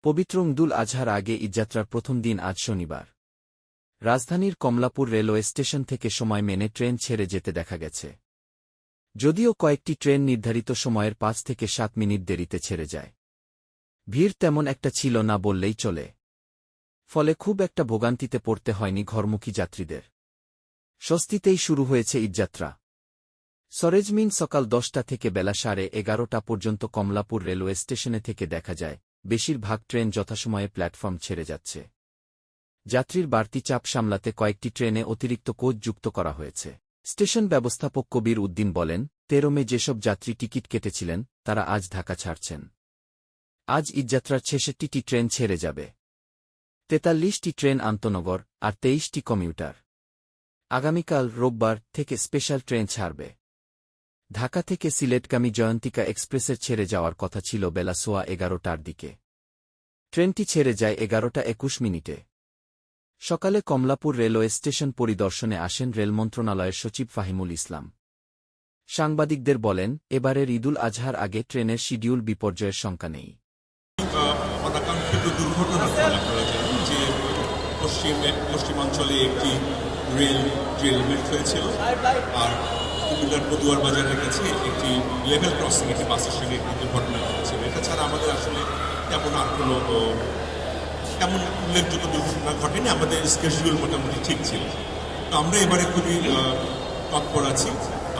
পবিত্র ঈদুল আজহার আগে ঈদযাত্রার প্রথম দিন আজ শনিবার রাজধানীর কমলাপুর রেলওয়ে স্টেশন থেকে সময় মেনে ট্রেন ছেড়ে যেতে দেখা গেছে। যদিও কয়েকটি ট্রেন নির্ধারিত সময়ের ৫ থেকে ৭ মিনিট দেরিতে ছেড়ে যায়। ভিড় তেমন একটা ছিল না বললেই চলে। ফলে খুব একটা ভোগান্তিতে পড়তে হয়নি ঘরমুখী যাত্রীদের। স্বস্তিতেই শুরু হয়েছে ঈদযাত্রা। সরেজমিন সকাল ১০টা থেকে বেলা ১১:৩০ পর্যন্ত কমলাপুর রেলওয়ে স্টেশনে থেকে দেখা যায় বেশিরভাগ ট্রেন যথাসময়ে প্ল্যাটফর্ম ছেড়ে যাচ্ছে। যাত্রীর বাড়তি চাপ সামলাতে কয়েকটি ট্রেনে অতিরিক্ত কোচ যুক্ত করা হয়েছে। স্টেশন ব্যবস্থাপক কবির উদ্দিন বলেন, ১৩ মে যেসব যাত্রী টিকিট কেটেছিলেন তারা আজ ঢাকা ছাড়ছেন। আজ ঈদযাত্রার ৬৬টি ট্রেন ছেড়ে যাবে। ৪৩টি ট্রেন আন্তনগর আর ২৩টি কমিউটার। আগামীকাল রোববার থেকে স্পেশাল ট্রেন ছাড়বে। ঢাকা থেকে সিলেটগামী জয়ন্তিকা এক্সপ্রেসের ছেড়ে যাওয়ার কথা ছিল বেলা ১১:১৫টার দিকে। ট্রেনটি ছেড়ে যায় ১১:২১। সকালে কমলাপুর রেলওয়ে স্টেশন পরিদর্শনে আসেন রেল মন্ত্রণালয়ের সচিব ফাহিমুল ইসলাম। সাংবাদিকদের বলেন, এবারের ঈদুল আজহার আগে ট্রেনের শিডিউল বিপর্যয়ের শঙ্কা নেই। অনাকাঙ্ক্ষিত দুর্ঘটনার ফলে আপনারা জানেন যে পশ্চিমাঞ্চলে একটি রেল ড্রিলমেন্ট হয়েছিল, আর কুমিল্লার পদুয়ার বাজারের কাছে একটি লেভেল ক্রসিং একটি বাসের সঙ্গে একটি দুর্ঘটনা ঘটেছিল। এটা ছাড়া আমাদের আসলে তেমন উল্লেখযোগ্য দুর্ঘটনা ঘটেনি। আমাদের স্কেডিউল মোটামুটি ঠিক ছিল। তো আমরা এবারে খুবই তৎপর আছি।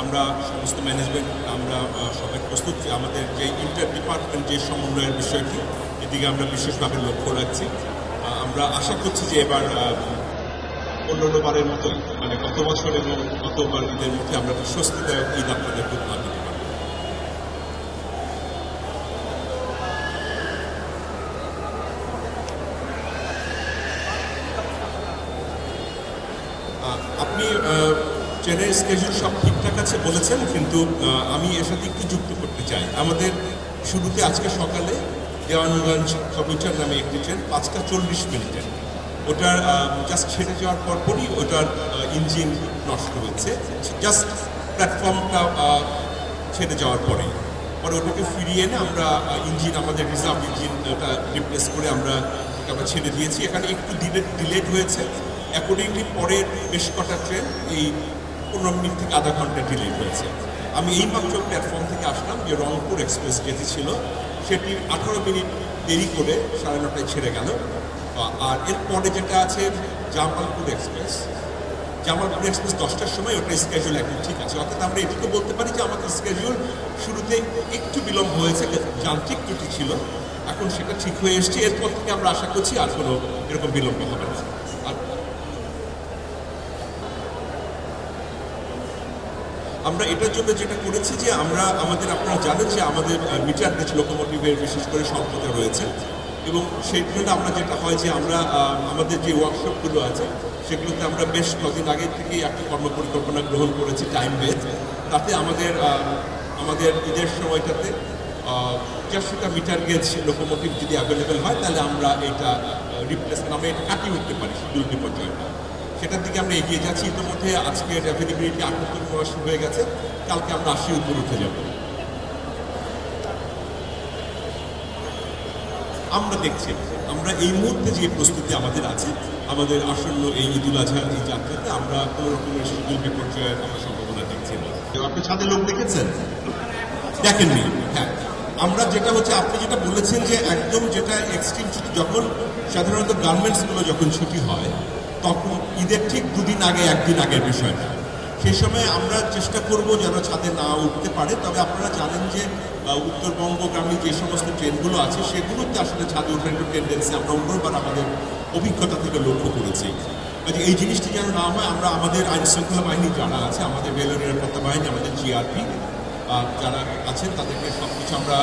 আমরা সমস্ত ম্যানেজমেন্ট আমরা সবাই প্রস্তুত। আমাদের যে ইন্টার ডিপার্টমেন্ট যে সমন্বয়ের বিষয়টি, এদিকে আমরা বিশেষভাবে লক্ষ্য রাখছি। আমরা আশা করছি যে এবার অন্যান্যবারের মতোই, মানে গত বছর এবং গতবার ঈদের মধ্যে আমরা স্বস্তিদায়ক ঈদ আপনাদের উপহার দিতে পারব। আপনি ট্রেনের স্কেজুল সব ঠিকঠাক আছে বলেছেন, কিন্তু আমি এর সাথে একটু যুক্ত করতে চাই। আমাদের শুরুতে আজকে সকালে দেওয়ানগঞ্জ কমিউটার নামে একটি ট্রেন ৫টা ৪০ ওটার জাস্ট ছেড়ে যাওয়ার পরপরই ওটার ইঞ্জিন নষ্ট হয়েছে। জাস্ট প্ল্যাটফর্মটা ছেড়ে যাওয়ার পরে ওটাকে ফিরিয়ে এনে আমরা আমাদের রিজার্ভ ইঞ্জিন ওটা রিপ্লেস করে আমরা ছেড়ে দিয়েছি। এখানে একটু ডিলেট হয়েছে। অ্যাকর্ডিংলি পরের বেশ কটা ট্রেন এই ১৫ মিনিট থেকে আধা ঘন্টা ডিলেট হয়েছে। আমি এইমাত্র প্ল্যাটফর্ম থেকে আসলাম যে রংপুর এক্সপ্রেস যেটি ছিল সেটি ১৮ মিনিট দেরি করে ৯:৩০টায় ছেড়ে গেল। আর এরপরে যেটা আছে জামালপুর এক্সপ্রেস ১০টার সময় ওটা স্কেজুল এখন ঠিক আছে। অর্থাৎ আমরা এটুকু বলতে পারি যে আমাদের স্কেজুল শুরুতে একটু বিলম্ব হয়েছে, যান্ত্রিক ত্রুটি ছিল, এখন সেটা ঠিক হয়ে এসছে। এরপর থেকে আমরা আশা করছি আর কোনো এরকম বিলম্ব হবে না। আর আমরা এটার জন্য যেটা করেছি যে আপনারা জানেন যে আমাদের মিটার গেজ লোকোমোটিভের বিশেষ করে স্বল্পতা রয়েছে, এবং সেই জন্য আমরা যেটা হয় যে আমরা আমাদের যে ওয়ার্কশপগুলো আছে সেগুলোতে আমরা বেশ কদিন আগে থেকেই একটা কর্মপরিকল্পনা গ্রহণ করেছি টাইম বেস। তাতে আমাদের ঈদের সময়টাতে ৪০০টা মিটার গেজ লোকোমোটিভ যদি অ্যাভেলেবেল হয় তাহলে আমরা এটা রিপ্লেসমেন্ট আমরা এটা কাটিয়ে উঠতে পারি শিডিউল বিপর্যয়টা। সেটার দিকে আমরা এগিয়ে যাচ্ছি। ইতিমধ্যে আজকের অ্যাভেলেবিলিটি ৭৮ হয়ে গেছে, কালকে আমরা ৮০ উপর উঠে যাব। আমরা দেখছি আমরা এই মুহূর্তে যে প্রস্তুতি আমাদের আছে, আমাদের আসন্ন এই ঈদুল আজহার এই যাত্রাতে আমরা কোনো রকমের শিডিউল বিপর্যয়ের আমরা সম্ভাবনা দেখছি না। আপনি ছাদে লোক দেখেছেন? দেখেননি? হ্যাঁ, আমরা যেটা হচ্ছে আপনি যেটা বলেছেন যে একদম যেটা এক্সট্রিম ছুটি, যখন সাধারণত গার্মেন্টসগুলো যখন ছুটি হয় তখন ঈদের ঠিক ২ দিন আগে ১ দিন আগের বিষয়টা, সেই সময় আমরা চেষ্টা করব যেন ছাদে না উঠতে পারে। তবে আপনারা জানেন যে উত্তরবঙ্গগামী যে সমস্ত ট্রেনগুলো আছে সেগুলোতে আসলে ছাদে ওঠার একটু টেন্ডেন্সি আমরা অন্যবার আমাদের অভিজ্ঞতা থেকে লক্ষ্য করেছি। কাজে এই জিনিসটি যেন না হয়, আমরা আমাদের আইন শৃঙ্খলা বাহিনী যারা আছে, আমাদের রেল নিরাপত্তা বাহিনী, আমাদের জিআরপি যারা আছেন তাদেরকে সব কিছু আমরা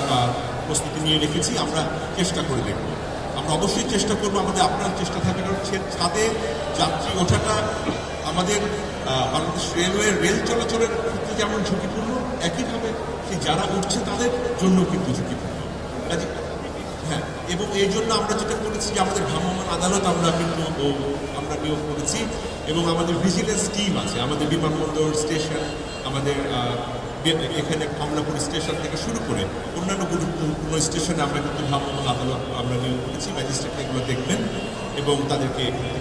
প্রস্তুতি নিয়ে রেখেছি। আমরা চেষ্টা করে দেখব, আমরা অবশ্যই চেষ্টা করবো, আমাদের আপনার চেষ্টা থাকবে। কারণ ছাদে যাত্রী ওঠাটা আমাদের বাংলাদেশ রেলওয়ের রেল চলাচলের ক্ষেত্রে যেমন ঝুঁকিপূর্ণ, একইভাবে সেই যারা উঠছে তাদের জন্য কিন্তু ঝুঁকিপূর্ণ। কাজে হ্যাঁ, এবং এই জন্য আমরা যেটা করেছি যে আমাদের ভ্রাম্যমাণ আদালত আমরা নিয়োগ করেছি, এবং আমাদের ভিজিলেন্স টিম আছে আমাদের বিমানবন্দর, স্টেশন, আমাদের এখানে কমলাপুর স্টেশন থেকে শুরু করে অন্যান্য গুরুত্বপূর্ণ স্টেশনে আমরা কিন্তু ভ্রাম্যমাণ আদালত আমরা নিয়োগ করেছি, ম্যাজিস্ট্রেট এগুলো দেখবেন এবং তাদেরকে